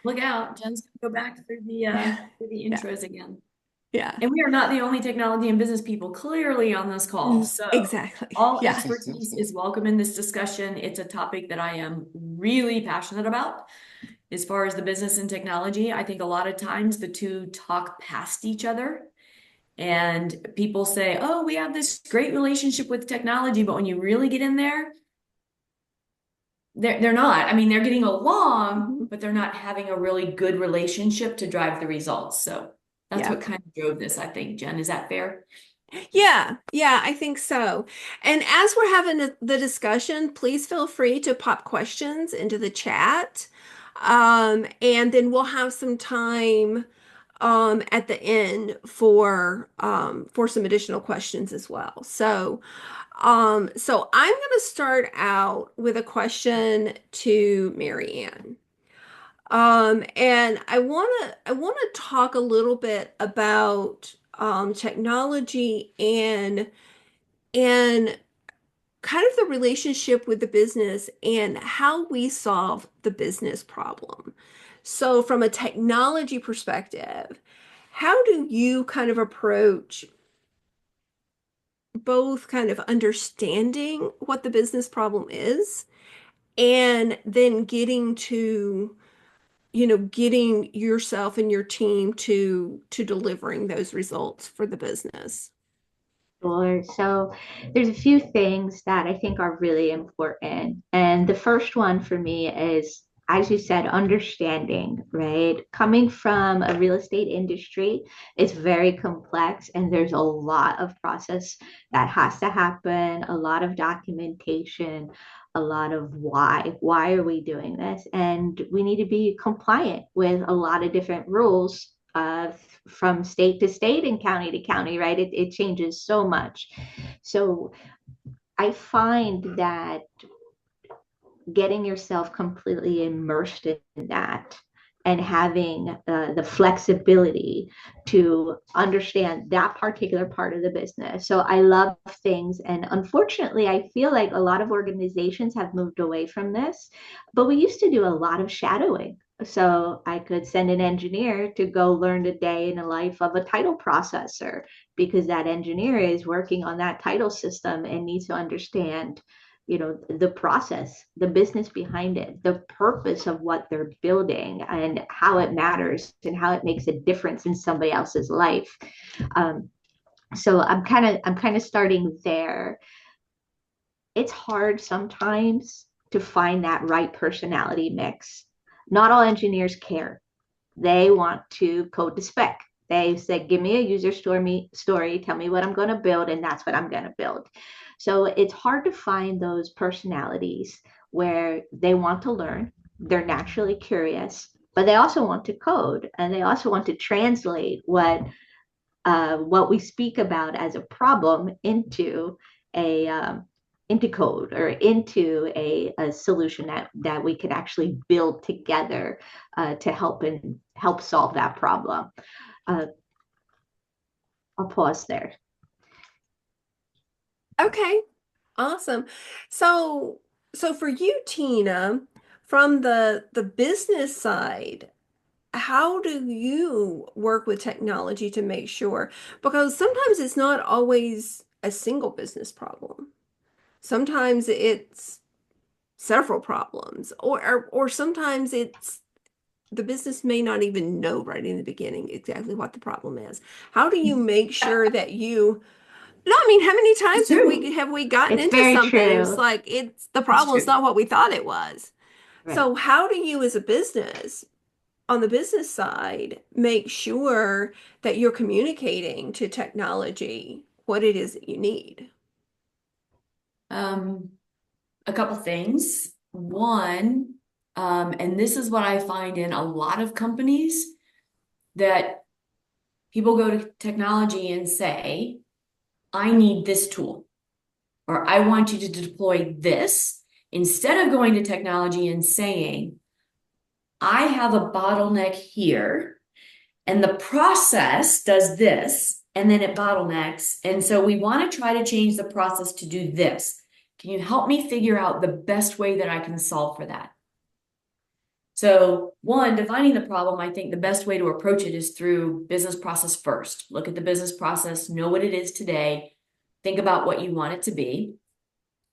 Look out, Jen's gonna go back through the Yeah, intros again. yeah. And we are not the only technology and business people clearly on this call. So Exactly. all Yeah. expertise is welcome in this discussion. It's a topic that I am really passionate about. As far as the business and technology, I think a lot of times the two talk past each other. And people say, oh, we have this great relationship with technology. But when you really get in there, they're not. I mean, they're getting along, Mhm. but they're not having a really good relationship to drive the results. So that's Yeah. what kind of drove this, I think, Jen. Is that fair? Yeah, yeah, I think so. And as we're having the discussion, please feel free to pop questions into the chat. And then we'll have some time at the end for some additional questions as well. So I'm going to start out with a question to Mary Ann. And I want to talk a little bit about technology and kind of the relationship with the business and how we solve the business problem. So, from a technology perspective, how do you kind of approach both kind of understanding what the business problem is and then getting yourself and your team to delivering those results for the business? Sure. So there's a few things that I think are really important. And the first one for me is, as you said, understanding, right? Coming from a real estate industry, it's very complex and there's a lot of process that has to happen, a lot of documentation, a lot of why. Why are we doing this? And we need to be compliant with a lot of different rules from state to state and county to county, right? It changes so much. So I find that getting yourself completely immersed in that and having the flexibility to understand that particular part of the business. So I love things. And unfortunately, I feel like a lot of organizations have moved away from this, but we used to do a lot of shadowing. So I could send an engineer to go learn a day in the life of a title processor because that engineer is working on that title system and needs to understand the process, the business behind it, the purpose of what they're building and how it matters and how it makes a difference in somebody else's life. um, so I'm kind of starting there. It's hard sometimes to find that right personality mix. Not all engineers care. They want to code to spec. They said, give me a user story, tell me what I'm going to build, and that's what I'm going to build. So it's hard to find those personalities where they want to learn, they're naturally curious, but they also want to code and they also want to translate what we speak about as a problem a into code or into a solution that we could actually build together to help solve that problem. Uh, I'll pause there. Okay, awesome. So, so for you, Tina, from the business side, how do you work with technology to make sure? Because sometimes it's not always a single business problem. Sometimes it's several problems, or sometimes it's the business may not even know right in the beginning exactly what the problem is. How do you make sure that you no, I mean, how many It's times have true. we gotten It's into very something? It's true. like it's the It's problem's true. not what we thought it was. Right. So how do you as a business on the business side make sure that you're communicating to technology what it is that you need? Um, a couple things. One, and this is what I find in a lot of companies that people go to technology and say, I need this tool, or I want you to deploy this, instead of going to technology and saying, I have a bottleneck here, and the process does this, and then it bottlenecks. And so we want to try to change the process to do this. Can you help me figure out the best way that I can solve for that? So, one, defining the problem, I think the best way to approach it is through business process first. Look at the business process, know what it is today, think about what you want it to be.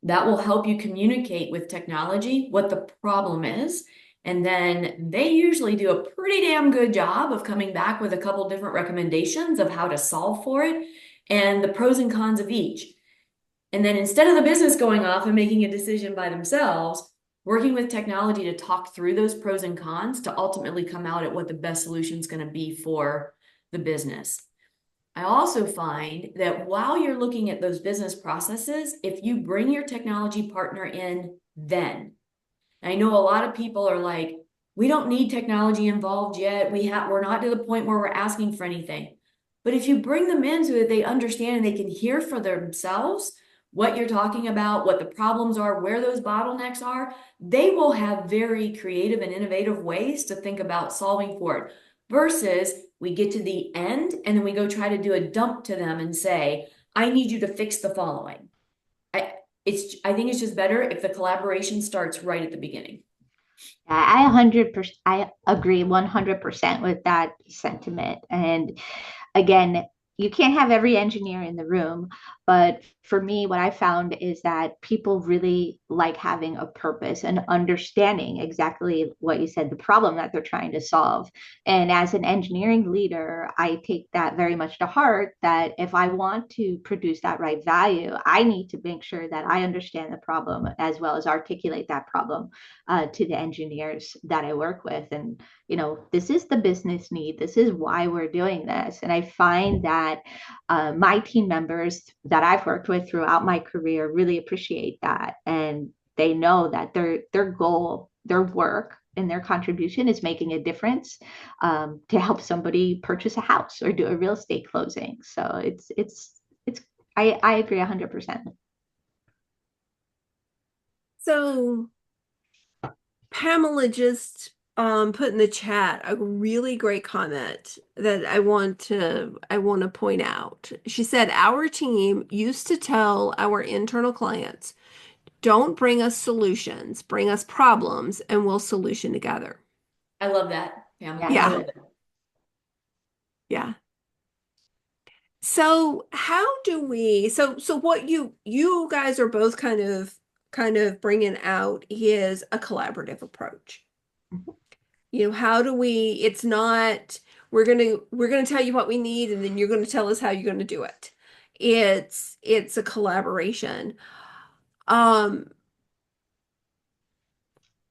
That will help you communicate with technology what the problem is. And then they usually do a pretty damn good job of coming back with a couple different recommendations of how to solve for it and the pros and cons of each. And then instead of the business going off and making a decision by themselves, working with technology to talk through those pros and cons to ultimately come out at what the best solution is going to be for the business. I also find that while you're looking at those business processes, if you bring your technology partner in, then I know a lot of people are like, we don't need technology involved yet. We're not to the point where we're asking for anything. But if you bring them in so that they understand and they can hear for themselves what you're talking about, what the problems are, where those bottlenecks are, they will have very creative and innovative ways to think about solving for it. Versus we get to the end and then we go try to do a dump to them and say, I need you to fix the following. I I think it's just better if the collaboration starts right at the beginning. I 100%, I agree 100% with that sentiment. And again, you can't have every engineer in the room, but for me, what I found is that people really like having a purpose and understanding exactly what you said, the problem that they're trying to solve. And as an engineering leader, I take that very much to heart that if I want to produce that right value, I need to make sure that I understand the problem as well as articulate that problem to the engineers that I work with. And this is the business need. This is why we're doing this. And I find that my team members that I've worked with throughout my career really appreciate that. And they know that their goal, their work, and their contribution is making a difference to help somebody purchase a house or do a real estate closing. So it's I agree 100%. So Pamela just put in the chat a really great comment that I want to point out. She said our team used to tell our internal clients, don't bring us solutions, bring us problems and we'll solution together. I love that, Pam. Yeah, I Yeah. love it. Yeah. So how do we so what you guys are both kind of bringing out is a collaborative approach. How do we, it's not, we're gonna tell you what we need and then you're gonna tell us how you're gonna do it. It's a collaboration. Um,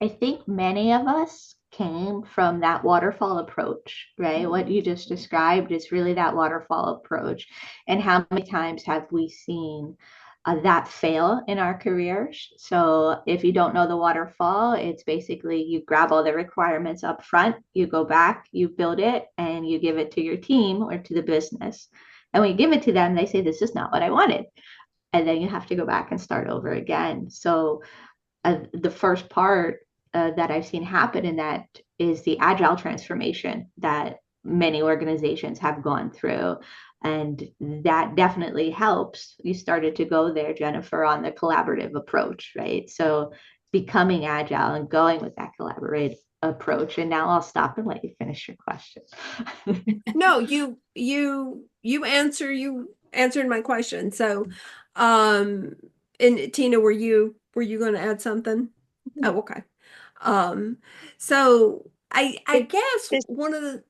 I think many of us came from that waterfall approach, right? What you just described is really that waterfall approach. And how many times have we seen that fail in our careers? So, if you don't know the waterfall, it's basically you grab all the requirements up front, you go back, you build it, and you give it to your team or to the business. And when you give it to them, they say, this is not what I wanted. And then you have to go back and start over again. So, the first part that I've seen happen in that is the agile transformation that many organizations have gone through. And that definitely helps. You started to go there, Jennifer, on the collaborative approach, right? So becoming agile and going with that collaborative approach. And now I'll stop and let you finish your question. no, you answered my question. So, um, and Tina, were you going to add something? Oh, okay. Um, so I It, guess this, one of the,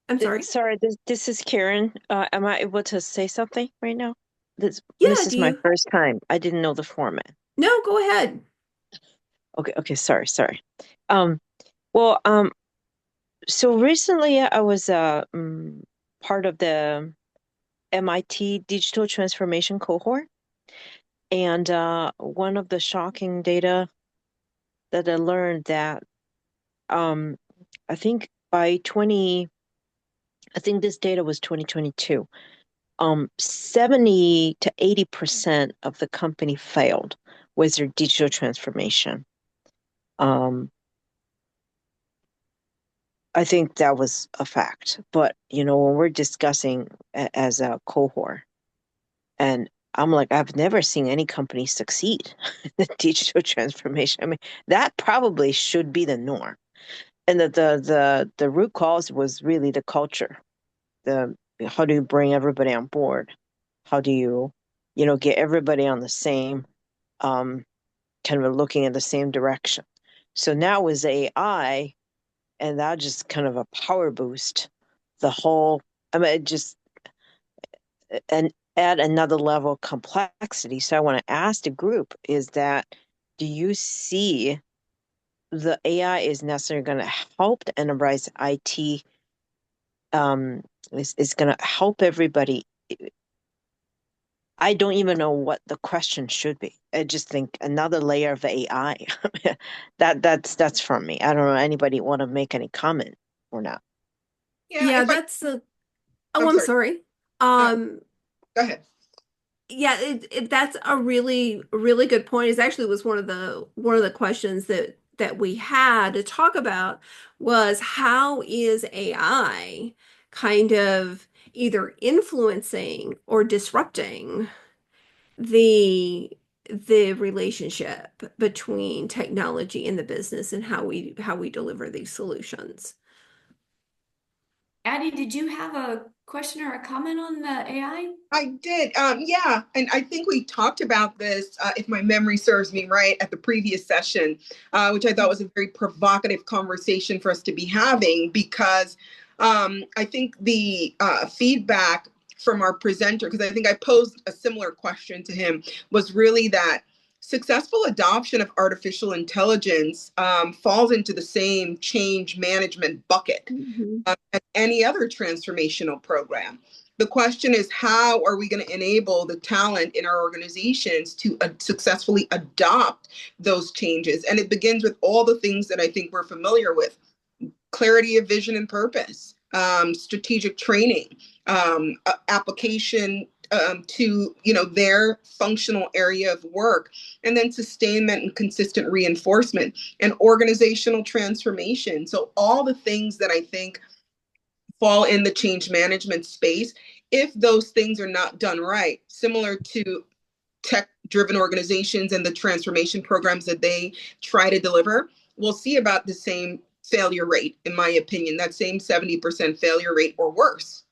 I'm sorry. sorry, this is Karen. Am I able to say something right now? This Yeah, is do my you? first time. I didn't know the format. No, go ahead. Okay, sorry. Um, well, so recently I was part of the MIT digital transformation cohort, and one of the shocking data that I learned that um, I think by 20, I think this data was 2022. 70 to 80% of the company failed with their digital transformation. I think that was a fact. But, when we're discussing as a cohort, and I'm like, I've never seen any company succeed in the digital transformation. I mean, that probably should be the norm. And the root cause was really the culture. The How do you bring everybody on board? How do you, get everybody on the same, um, kind of looking in the same direction? So now with AI, and that just kind of a power boost, the whole, I mean, it just and add another level of complexity. So I want to ask the group is that, do you see the AI is necessarily going to help the enterprise IT, is going to help everybody? I don't even know what the question should be. I just think another layer of AI. That's from me. I don't know. Anybody want to make any comment or not? Yeah, Yeah, if I, that's a, I'm oh, I'm sorry. sorry. No, go ahead. Yeah, that's a really, really good point. It actually was one of the questions that we had to talk about was how is AI kind of either influencing or disrupting the the relationship between technology and the business and how we deliver these solutions. Addie, did you have a question or a comment on the AI? I did. Yeah. And I think we talked about this, if my memory serves me right, at the previous session, which I thought was a very provocative conversation for us to be having because I think the feedback from our presenter, because I think I posed a similar question to him, was really that successful adoption of artificial intelligence falls into the same change management bucket Mhm. as any other transformational program. The question is, how are we going to enable the talent in our organizations to successfully adopt those changes? And it begins with all the things that I think we're familiar with: clarity of vision and purpose, strategic training, application to their functional area of work, and then sustainment and consistent reinforcement and organizational transformation. So all the things that I think fall in the change management space, if those things are not done right, similar to tech driven organizations and the transformation programs that they try to deliver, we'll see about the same failure rate, in my opinion, that same 70% failure rate or worse,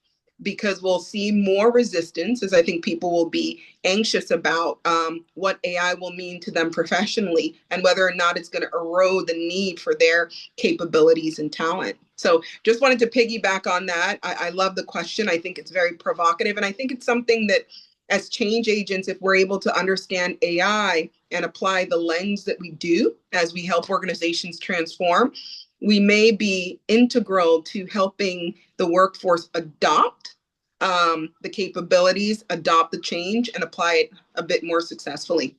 because we'll see more resistance, as I think people will be anxious about what AI will mean to them professionally and whether or not it's going to erode the need for their capabilities and talent. So just wanted to piggyback on that. I love the question. I think it's very provocative. And I think it's something that as change agents, if we're able to understand AI and apply the lens that we do as we help organizations transform, we may be integral to helping the workforce adopt the capabilities, adopt the change, and apply it a bit more successfully.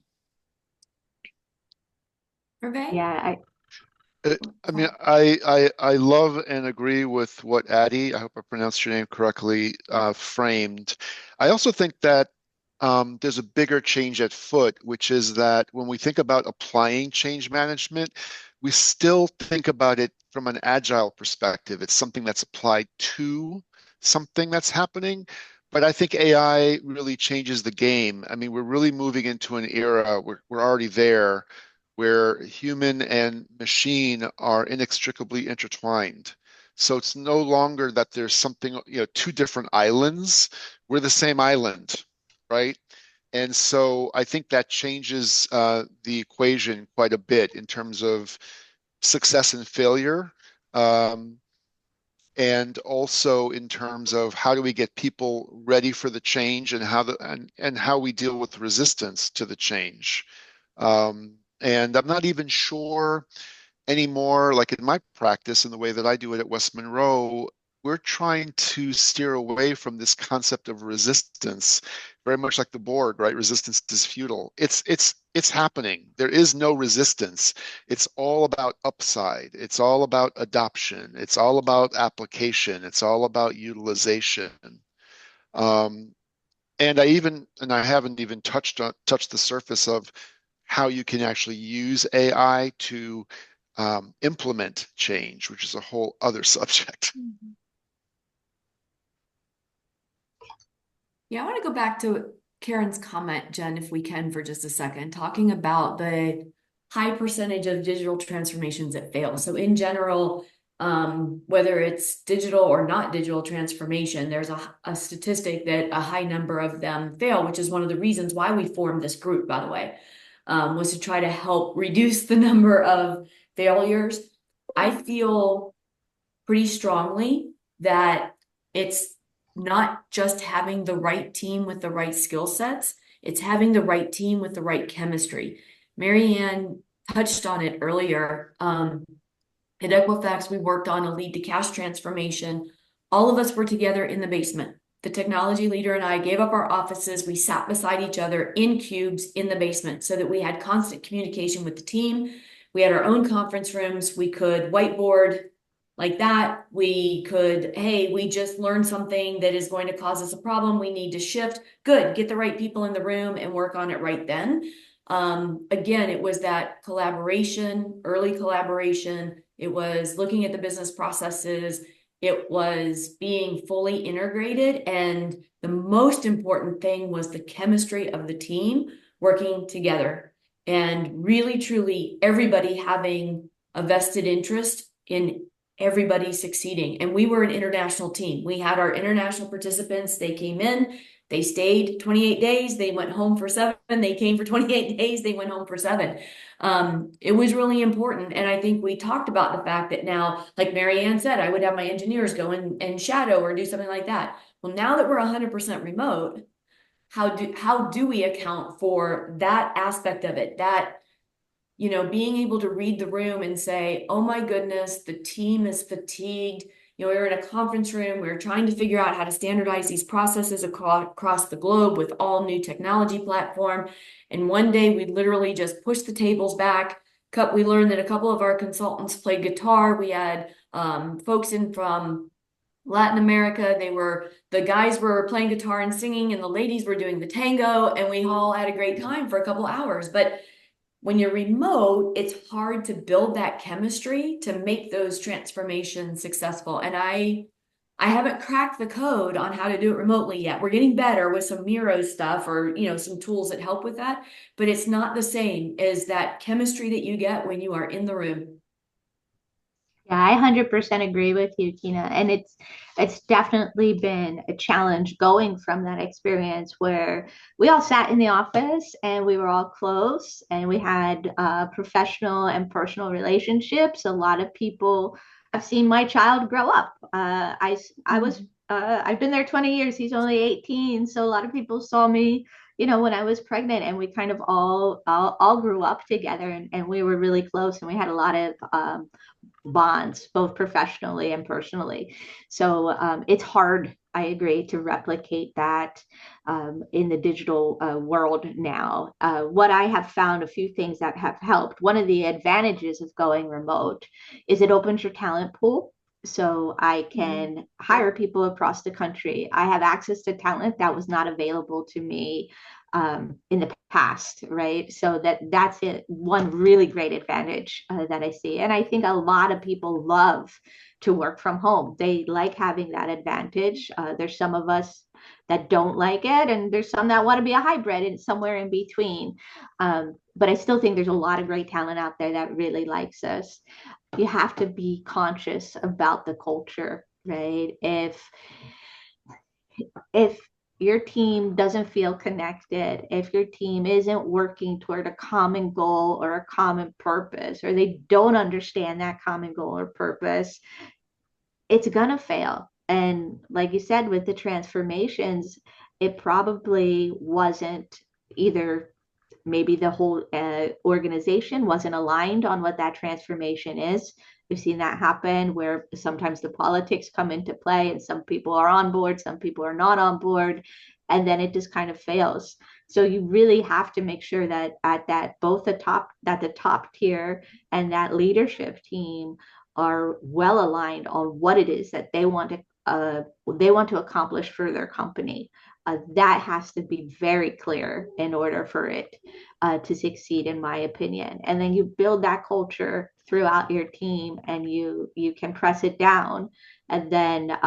Hervé? Yeah, Uh, I mean, I love and agree with what Addie, I hope I pronounced your name correctly, framed. I also think that there's a bigger change at foot, which is that when we think about applying change management, we still think about it from an agile perspective. It's something that's applied to something that's happening. But I think AI really changes the game. I mean, we're really moving into an era, we're already there, where human and machine are inextricably intertwined. So it's no longer that there's something, two different islands. We're the same island, right? And so I think that changes the equation quite a bit in terms of success and failure, um, and also in terms of how do we get people ready for the change and how we deal with resistance to the change. And I'm not even sure anymore, like in my practice, in the way that I do it at West Monroe, we're trying to steer away from this concept of resistance, very much like the board, right? Resistance is futile. It's happening. There is no resistance. It's all about upside. It's all about adoption. It's all about application. It's all about utilization. Um, and I haven't even touched the surface of how you can actually use AI to implement change, which is a whole other subject. Yeah, I want to go back to Karen's comment, Jen, if we can, for just a second, talking about high percentage of digital transformations that fail. So in general, whether it's digital or not digital transformation, there's a statistic that a high number of them fail, which is one of the reasons why we formed this group, by the way, was to try to help reduce the number of failures. I feel pretty strongly that it's not just having the right team with the right skill sets, it's having the right team with the right chemistry. Marianne touched on it earlier. At Equifax, we worked on a lead to cash transformation. All of us were together in the basement. The technology leader and I gave up our offices. We sat beside each other in cubes in the basement so that we had constant communication with the team. We had our own conference rooms. We could whiteboard like that. We could, hey, we just learned something that is going to cause us a problem. We need to shift. Good, get the right people in the room and work on it right then. Again, it was that collaboration, early collaboration. It was looking at the business processes. It was being fully integrated. And the most important thing was the chemistry of the team working together and really, truly everybody having a vested interest in everybody succeeding. And we were an international team. We had our international participants. They came in, they stayed 28 days, they went home for 7, they came for 28 days, they went home for 7. It was really important. And I think we talked about the fact that now, like Marianne said, I would have my engineers go and shadow or do something like that. Well, now that we're 100% remote, how do we account for that aspect of it? That, being able to read the room and say, oh my goodness, the team is fatigued. We were in a conference room. We were trying to figure out how to standardize these processes across the globe with all new technology platform. And one day we literally just pushed the tables back. We learned that a couple of our consultants played guitar. We had folks in from Latin America. The guys were playing guitar and singing, and the ladies were doing the tango, and we all had a great time for a couple hours. But when you're remote, it's hard to build that chemistry to make those transformations successful. And I haven't cracked the code on how to do it remotely yet. We're getting better with some Miro stuff or, some tools that help with that, but it's not the same as that chemistry that you get when you are in the room. Yeah, I 100% agree with you, Tina. And it's definitely been a challenge going from that experience where we all sat in the office and we were all close and we had professional and personal relationships. A lot of people have seen my child grow up. I've been there 20 years. He's only 18. So a lot of people saw me, when I was pregnant, and we kind of all grew up together, and we were really close, and we had a lot of bonds, both professionally and personally. So it's hard, I agree, to replicate that in the digital world now. What I have found, a few things that have helped. One of the advantages of going remote is it opens your talent pool. So I can hire people across the country. I have access to talent that was not available to me in the past, right? So that's it. One really great advantage that I see. And I think a lot of people love to work from home. They like having that advantage. There's some of us that don't like it, and there's some that want to be a hybrid and somewhere in between. But I still think there's a lot of great talent out there that really likes us. You have to be conscious about the culture, right? If your team doesn't feel connected, if your team isn't working toward a common goal or a common purpose, or they don't understand that common goal or purpose, it's going to fail. And like you said, with the transformations, it probably wasn't either, maybe the whole organization wasn't aligned on what that transformation is. We've seen that happen where sometimes the politics come into play and some people are on board, some people are not on board, and then it just kind of fails. So you really have to make sure that both the top tier and that leadership team are well aligned on what it is that they want to accomplish for their company. That has to be very clear in order for it to succeed, in my opinion. And then you build that culture throughout your team, and you can press it down, and then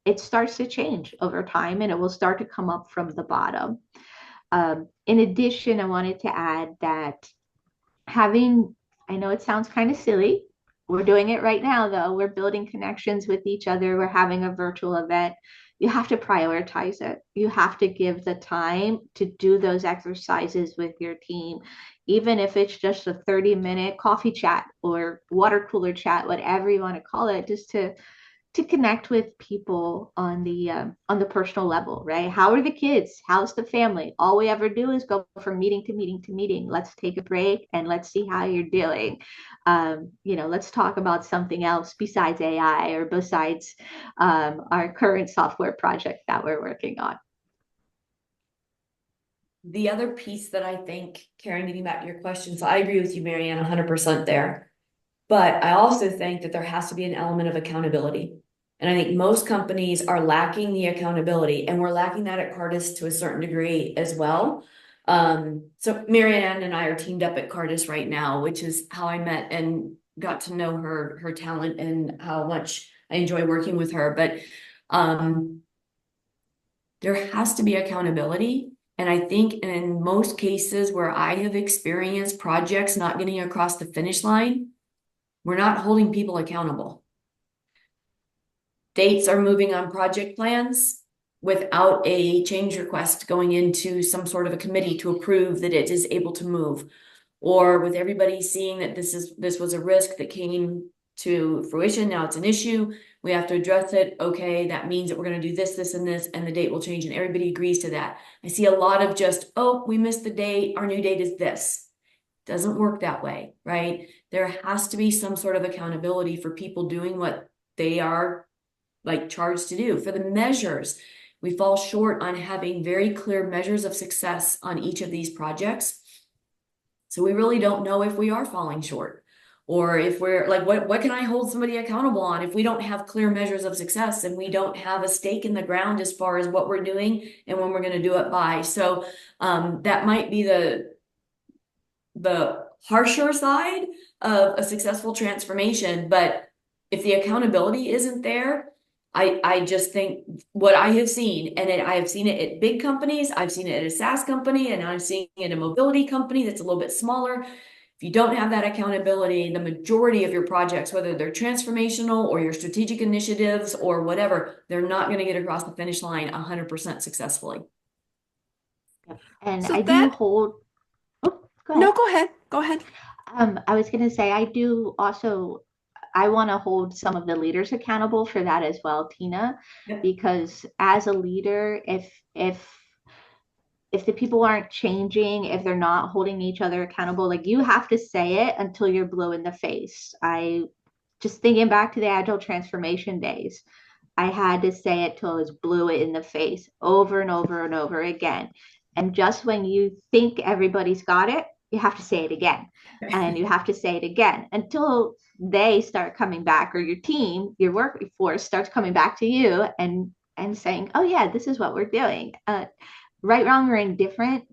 it starts to change over time, and it will start to come up from the bottom. In addition, I wanted to add that having, I know it sounds kind of silly. We're doing it right now, though. We're building connections with each other. We're having a virtual event. You have to prioritize it. You have to give the time to do those exercises with your team, even if it's just a 30-minute coffee chat or water cooler chat, whatever you want to call it, just to connect with people on the personal level, right? How are the kids? How's the family? All we ever do is go from meeting to meeting to meeting. Let's take a break and let's see how you're doing. Let's talk about something else besides AI or besides our current software project that we're working on. The other piece that I think, Karen, getting back to your question, so I agree with you, Marianne, 100% there. But I also think that there has to be an element of accountability. And I think most companies are lacking the accountability, and we're lacking that at Cardis to a certain degree as well. So Marianne and I are teamed up at Cardis right now, which is how I met and got to know her talent and how much I enjoy working with her. But there has to be accountability. And I think in most cases where I have experienced projects not getting across the finish line, we're not holding people accountable. Dates are moving on project plans without a change request going into some sort of a committee to approve that it is able to move. Or with everybody seeing that this was a risk that came to fruition, now it's an issue, we have to address it. Okay, that means that we're going to do this, and this, and the date will change, and everybody agrees to that. I see a lot of just, oh, we missed the date, our new date is this. Doesn't work that way, right? There has to be some sort of accountability for people doing what they are like charged to do. For the measures, we fall short on having very clear measures of success on each of these projects. So we really don't know if we are falling short, or if we're like, what can I hold somebody accountable on if we don't have clear measures of success and we don't have a stake in the ground as far as what we're doing and when we're going to do it by. So that might be the harsher side of a successful transformation. But if the accountability isn't there, I just think what I have seen, and I have seen it at big companies, I've seen it at a SaaS company, and I'm seeing it at a mobility company that's a little bit smaller. If you don't have that accountability, the majority of your projects, whether they're transformational or your strategic initiatives or whatever, they're not going to get across the finish line 100% successfully. And So I do that, hold, oh, go ahead. no, go ahead. Go ahead. I was going to say, I do also, I want to hold some of the leaders accountable for that as well, Tina, Yep. because as a leader, if the people aren't changing, if they're not holding each other accountable, like you have to say it until you're blue in the face. I just thinking back to the agile transformation days, I had to say it till I was blue in the face over and over and over again. And just when you think everybody's got it, you have to say it again. And you have to say it again until they start coming back, or your team, your workforce starts coming back to you and saying, oh yeah, this is what we're doing. Right, wrong, or indifferent,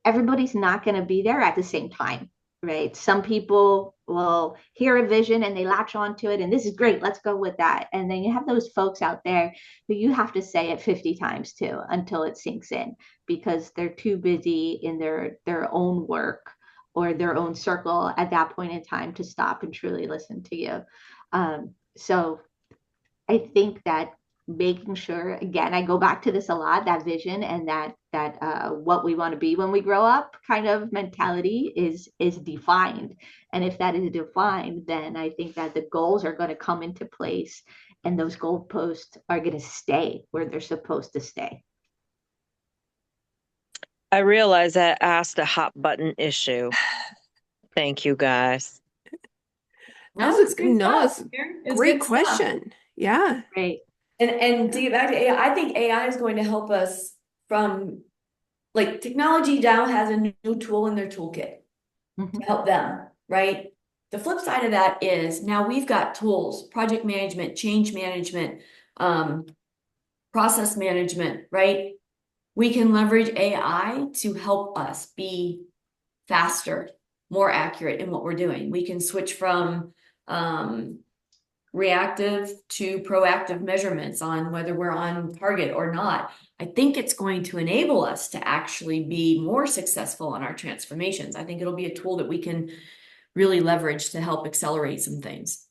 everybody's not going to be there at the same time, right? Some people will hear a vision and they latch onto it, and this is great, let's go with that. And then you have those folks out there who you have to say it 50 times to until it sinks in, because they're too busy in their own work or their own circle at that point in time to stop and truly listen to you. So I think that making sure, again, I go back to this a lot, that vision and that what we want to be when we grow up kind of mentality is defined. And if that is defined, then I think that the goals are going to come into place, and those goalposts are going to stay where they're supposed to stay. I realize I asked a hot button issue. Thank you, guys. No, it's good No, stuff. It's great good stuff. question. Yeah. Right. And to get back to AI, I think AI is going to help us from, like, technology now has a new tool in their toolkit to help them, right? The flip side of that is now we've got tools, project management, change management, process management, right? We can leverage AI to help us be faster, more accurate in what we're doing. We can switch from reactive to proactive measurements on whether we're on target or not. I think it's going to enable us to actually be more successful in our transformations. I think it'll be a tool that we can really leverage to help accelerate some things.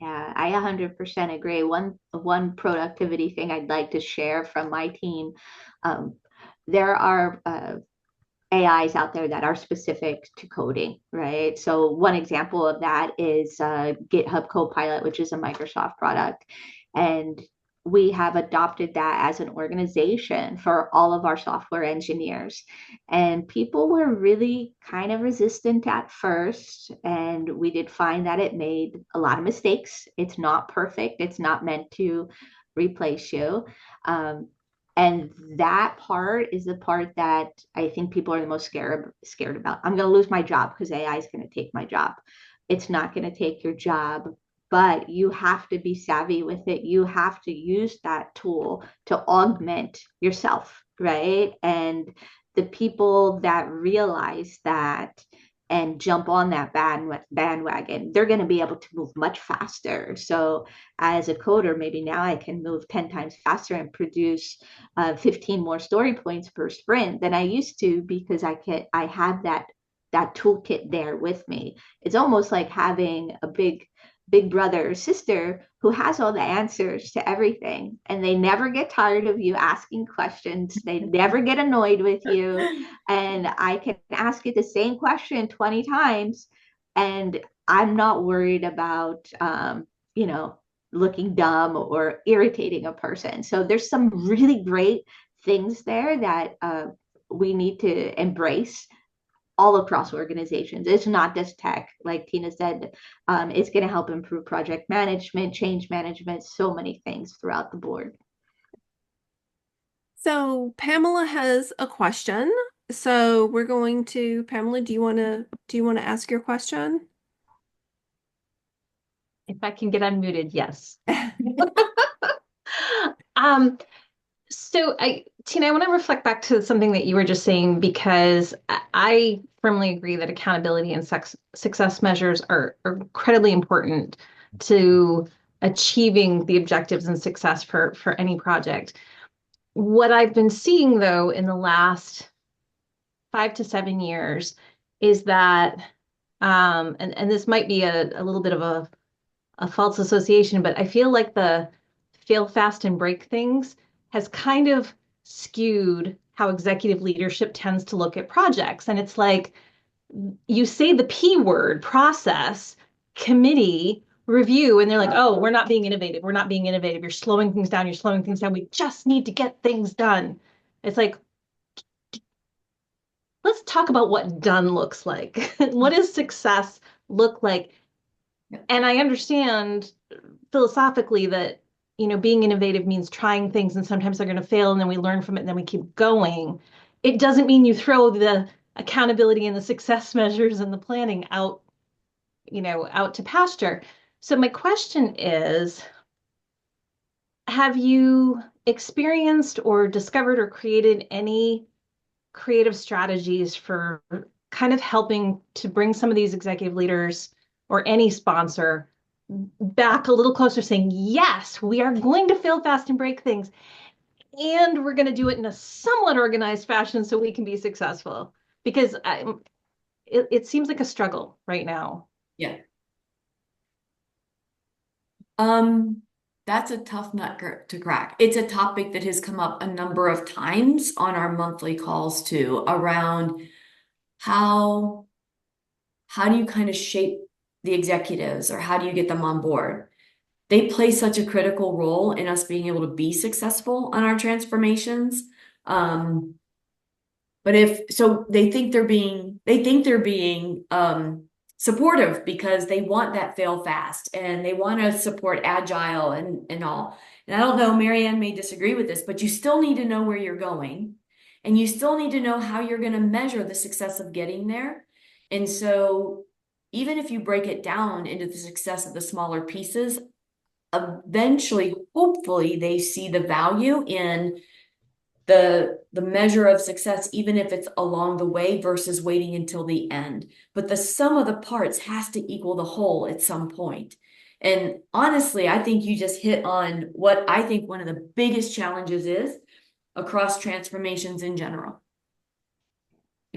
Yeah, I 100% agree. One productivity thing I'd like to share from my team, um, there are AIs out there that are specific to coding, right? So one example of that is GitHub Copilot, which is a Microsoft product. And we have adopted that as an organization for all of our software engineers. And people were really kind of resistant at first. And we did find that it made a lot of mistakes. It's not perfect, it's not meant to replace you. Um, and that part is the part that I think people are the most scared about. I'm going to lose my job because AI is going to take my job. It's not going to take your job, but you have to be savvy with it. You have to use that tool to augment yourself, right? And the people that realize that and jump on that bandwagon, they're going to be able to move much faster. So, as a coder, maybe now I can move 10 times faster and produce 15 more story points per sprint than I used to because I have that toolkit there with me. It's almost like having a big brother or sister who has all the answers to everything, and they never get tired of you asking questions. They never get annoyed with you, and I can ask you the same question 20 times, and I'm not worried about you know looking dumb or irritating a person. So there's some really great things there that we need to embrace all across organizations. It's not just tech, like Tina said. It's going to help improve project management, change management, so many things throughout the board. So Pamela has a question. So we're going to, Pamela, do you want to ask your question? If I can get unmuted, yes. Um, Tina, I want to reflect back to something that you were just saying, because I firmly agree that accountability and success measures are incredibly important to achieving the objectives and success for any project. What I've been seeing, though, in the last 5 to 7 years is that, and this might be a little bit of a false association, but I feel like the fail fast and break things has kind of skewed how executive leadership tends to look at projects. And it's like you say the P word, process, committee, review, and they're like, oh, we're not being innovative. We're not being innovative. You're slowing things down. You're slowing things down. We just need to get things done. It's like, let's talk about what done looks like. What does success look like? And I understand philosophically that, being innovative means trying things, and sometimes they're going to fail, and then we learn from it, and then we keep going. It doesn't mean you throw the accountability and the success measures and the planning out, out to pasture. So my question is, have you experienced or discovered or created any creative strategies for kind of helping to bring some of these executive leaders or any sponsor back a little closer, saying, yes, we are going to fail fast and break things, and we're going to do it in a somewhat organized fashion so we can be successful? Because it seems like a struggle right now. Yeah. That's a tough nut to crack. It's a topic that has come up a number of times on our monthly calls too, around how do you kind of shape the executives, or how do you get them on board? They play such a critical role in us being able to be successful on our transformations. But they think they're being supportive because they want that fail fast and they want to support agile and all. And I don't know, Marianne may disagree with this, but you still need to know where you're going, and you still need to know how you're going to measure the success of getting there. And so even if you break it down into the success of the smaller pieces, eventually, hopefully, they see the value in the measure of success, even if it's along the way versus waiting until the end. But the sum of the parts has to equal the whole at some point. And honestly, I think you just hit on what I think one of the biggest challenges is across transformations in general.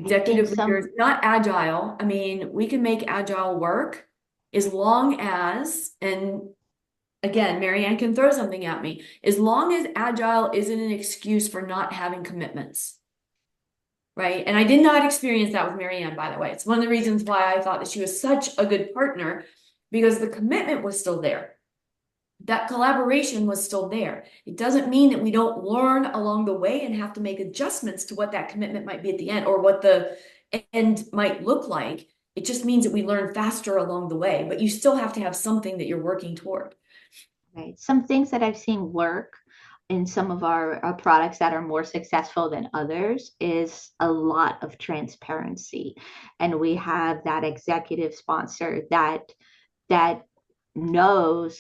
In executive leaders, some, not agile. I mean, we can make agile work as long as, and again, Marianne can throw something at me, as long as agile isn't an excuse for not having commitments. Right. And I did not experience that with Marianne, by the way. It's one of the reasons why I thought that she was such a good partner because the commitment was still there. That collaboration was still there. It doesn't mean that we don't learn along the way and have to make adjustments to what that commitment might be at the end or what the end might look like. It just means that we learn faster along the way, but you still have to have something that you're working toward. right, some things that I've seen work in some of our products that are more successful than others is a lot of transparency. And we have that executive sponsor that knows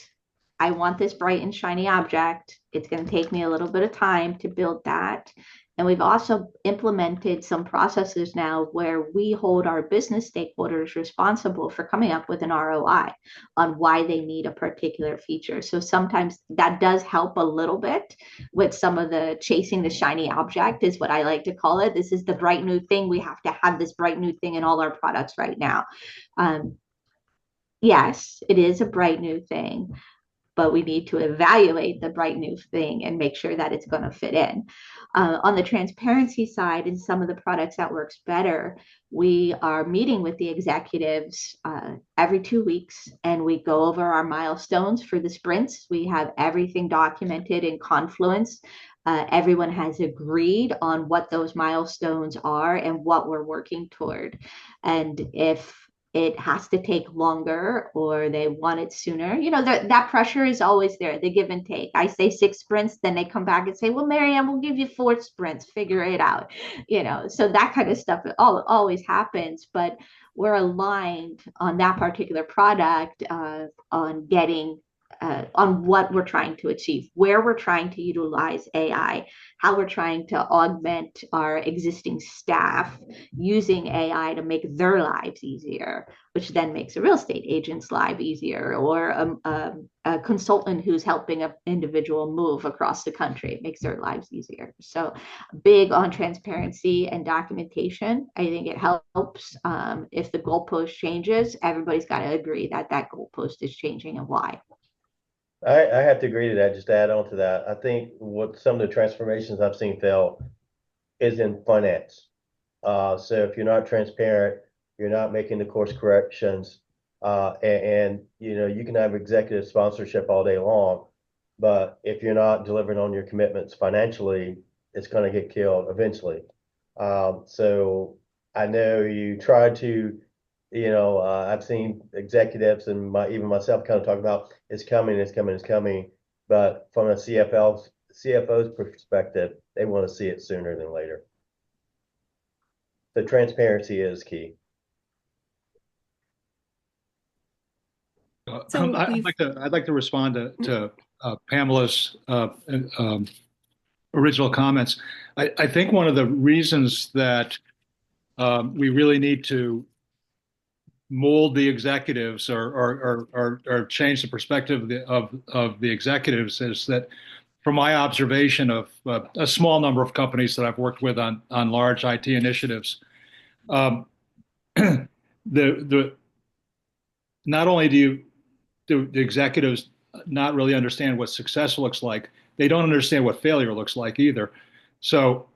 I want this bright and shiny object. It's going to take me a little bit of time to build that. And we've also implemented some processes now where we hold our business stakeholders responsible for coming up with an ROI on why they need a particular feature. So sometimes that does help a little bit with some of the chasing the shiny object, is what I like to call it. This is the bright new thing. We have to have this bright new thing in all our products right now. Yes, it is a bright new thing, but we need to evaluate the bright new thing and make sure that it's going to fit in. On the transparency side, in some of the products that works better, we are meeting with the executives every 2 weeks, and we go over our milestones for the sprints. We have everything documented in Confluence. Everyone has agreed on what those milestones are and what we're working toward. And if it has to take longer or they want it sooner, that pressure is always there, the give and take. I say 6 sprints, then they come back and say, well, Marianne, we'll give you 4 sprints, figure it out. So that kind of stuff always happens, but we're aligned on that particular product, on getting on what we're trying to achieve, where we're trying to utilize AI, how we're trying to augment our existing staff using AI to make their lives easier, which then makes a real estate agent's life easier, or a consultant who's helping an individual move across the country. It makes their lives easier. So big on transparency and documentation. I think it helps. If the goalpost changes, everybody's got to agree that that goalpost is changing and why. I have to agree to that. Just to add on to that, I think what some of the transformations I've seen fail is in finance. So if you're not transparent, you're not making the course corrections, and you can have executive sponsorship all day long, but if you're not delivering on your commitments financially, it's going to get killed eventually. So I know you try to, I've seen executives and even myself kind of talk about it's coming, it's coming, it's coming, but from a CFO's perspective, they want to see it sooner than later. The transparency is key. So I'd like to respond to Pamela's original comments. I think one of the reasons that we really need to mold the executives or change the perspective of the executives is that, from my observation of a small number of companies that I've worked with on large IT initiatives, the not only do the executives not really understand what success looks like, they don't understand what failure looks like either. So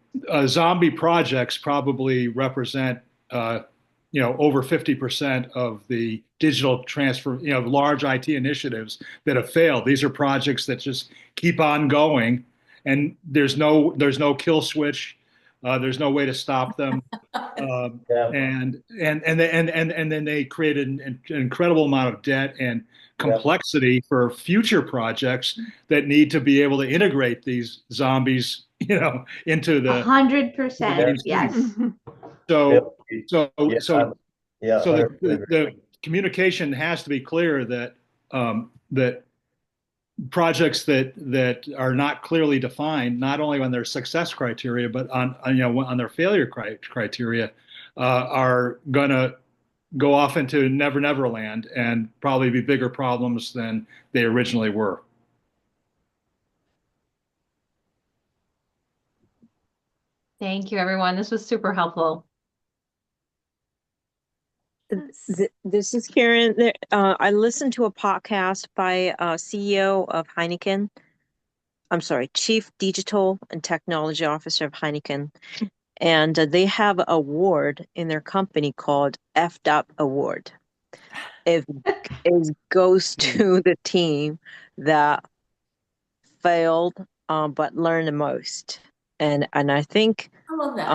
zombie projects probably represent over 50% of the digital transfer, large IT initiatives that have failed. These are projects that just keep on going, and there's no kill switch. There's no way to stop them. Yeah. And then they create an incredible amount of debt and complexity for future projects that need to be able to integrate these zombies, into the 100%. Yes. So Yeah. the communication has to be clear that that projects that are not clearly defined, not only on their success criteria, but on their failure criteria, are going to go off into never land and probably be bigger problems than they originally were. Thank you, everyone. This was super helpful. This is Karen. I listened to a podcast by CEO of Heineken. I'm sorry, Chief Digital and Technology Officer of Heineken. And they have an award in their company called FDOT Award. It goes to the team that failed, but learned the most. And I think I love that.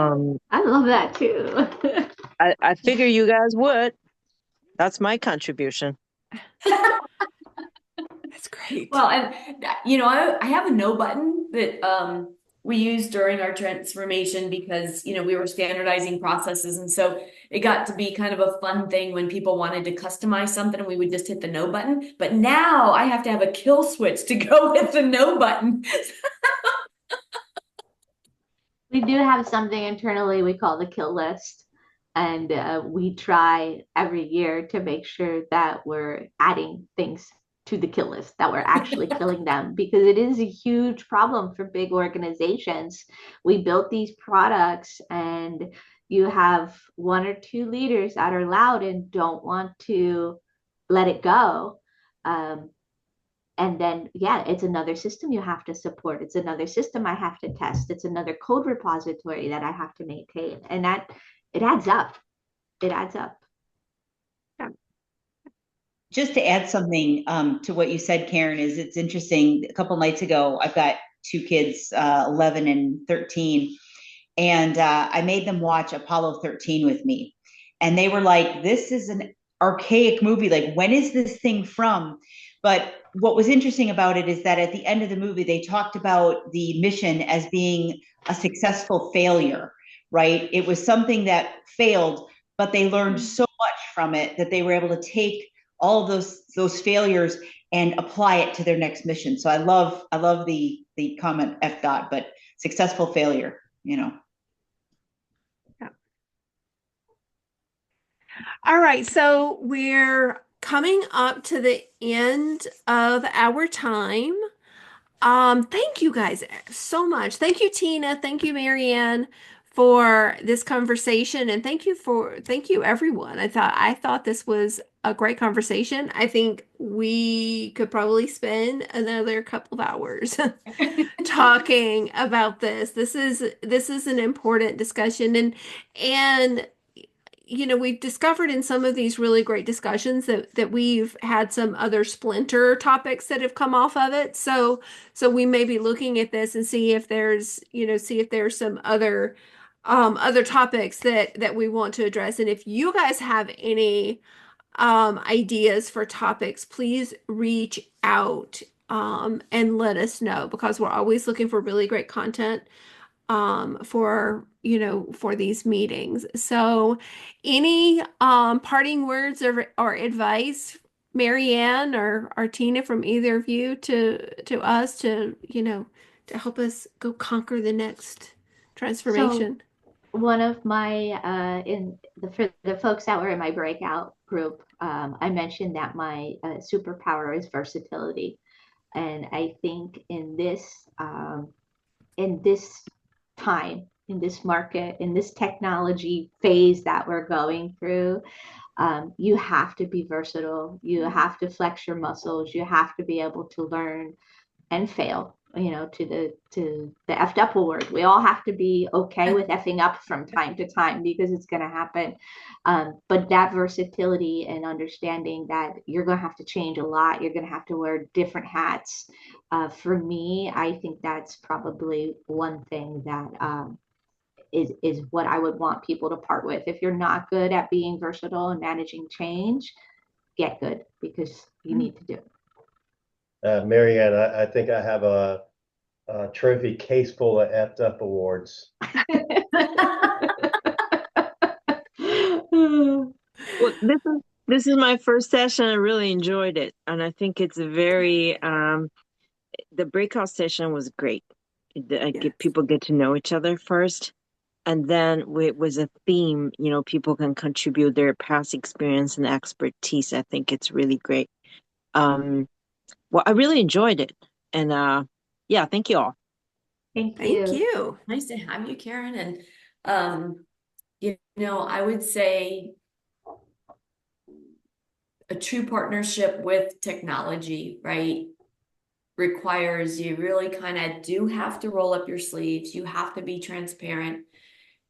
I love that too. I figure you guys would. That's my contribution. That's great. Well, and I have a no button that we used during our transformation because we were standardizing processes, and so it got to be kind of a fun thing when people wanted to customize something, and we would just hit the no button. But now I have to have a kill switch to go with the no button. We do have something internally we call the kill list. And we try every year to make sure that we're adding things to the kill list, that we're actually killing them, because it is a huge problem for big organizations. We built these products, and you have one or two leaders that are loud and don't want to let it go. And then, yeah, it's another system you have to support. It's another system I have to test. It's another code repository that I have to maintain. And that it adds up. It adds up. Just to add something to what you said, Karen, is it's interesting. A couple nights ago, I've got two kids, 11 and 13, and I made them watch Apollo 13 with me. And they were like, this is an archaic movie. Like, when is this thing from? But what was interesting about it is that at the end of the movie, they talked about the mission as being a successful failure, right? It was something that failed, but they learned so much from it that they were able to take all of those failures and apply it to their next mission. So I love the comment F dot, but successful failure, Yeah. All right, so we're coming up to the end of our time. Thank you guys so much. Thank you, Tina. Thank you, Marianne, for this conversation, and thank you everyone. I thought this was a great conversation. I think we could probably spend another couple of hours talking about this. This is an important discussion, and we've discovered in some of these really great discussions that we've had some other splinter topics that have come off of it. So we may be looking at this and see if there's some other topics that we want to address. And if you guys have any ideas for topics, please reach out and let us know, because we're always looking for really great content for these meetings. So any parting words or advice, Marianne or Tina, from either of you to us to help us go conquer the next transformation? So one of my for the folks that were in my breakout group, I mentioned that my superpower is versatility, and I think in this time, in this market, in this technology phase that we're going through, you have to be versatile. You have to flex your muscles. You have to be able to learn and fail, to the effed up award. We all have to be okay with effing up from time to time, because it's going to happen. But that versatility and understanding that you're going to have to change a lot, you're going to have to wear different hats. For me, I think that's probably one thing that is what I would want people to part with. If you're not good at being versatile and managing change, get good, because you need to do it. Marianne, I think I have a trophy case full of effed up awards. Well, this is my first session. I really enjoyed it, and I think it's very the breakout session was great. People get to know each other first, and then it was a theme. People can contribute their past experience and expertise. I think it's really great. Well, I really enjoyed it, and yeah, thank you all. Thank Thank you. Nice to have you, Karen. And I would say a true partnership with technology, right, requires you really kind of do have to roll up your sleeves. You have to be transparent.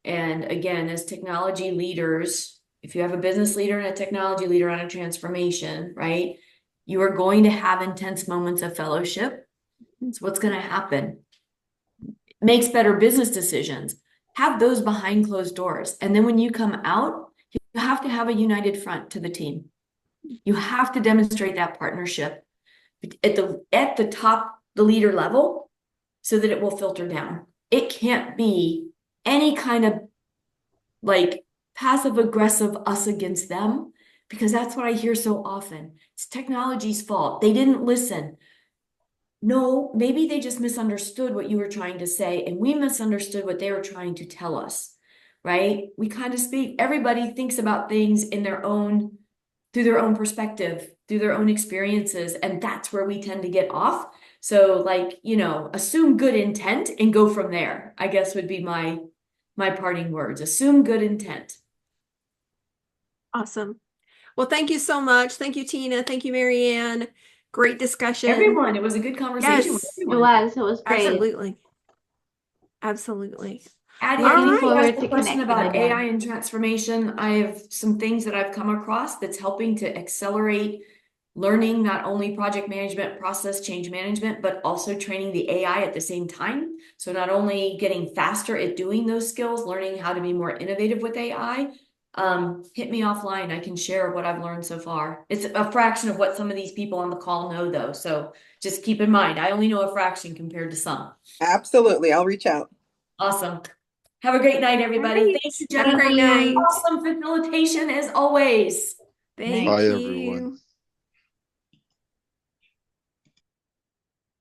And again, as technology leaders, if you have a business leader and a technology leader on a transformation, right, you are going to have intense moments of fellowship. It's what's going to happen. Makes better business decisions. Have those behind closed doors. And then when you come out, you have to have a united front to the team. You have to demonstrate that partnership at the top, the leader level, so that it will filter down. It can't be any kind of like passive aggressive us against them, because that's what I hear so often. It's technology's fault. They didn't listen. No, maybe they just misunderstood what you were trying to say, and we misunderstood what they were trying to tell us, right? We kind of speak, everybody thinks about things in their own, through their own perspective, through their own experiences, and that's where we tend to get off. So like, assume good intent and go from there, I guess would be my parting words. Assume good intent. Awesome. Well, thank you so much. Thank you, Tina. Thank you, Marianne. Great discussion. Everyone, it was a good conversation with Yes, everyone. It was great. absolutely. Absolutely. Addie, All I think right. you Forward asked to a question connecting about again. AI and transformation. I have some things that I've come across that's helping to accelerate learning, not only project management, process change management, but also training the AI at the same time. So not only getting faster at doing those skills, learning how to be more innovative with AI. Hit me offline. I can share what I've learned so far. It's a fraction of what some of these people on the call know, though. So just keep in mind, I only know a fraction compared to some. Absolutely. I'll reach out. Awesome. Have a great night, everybody. Right. Thank you, Have a Jennifer. great night. Awesome facilitation as always. Thank Bye, you. everyone.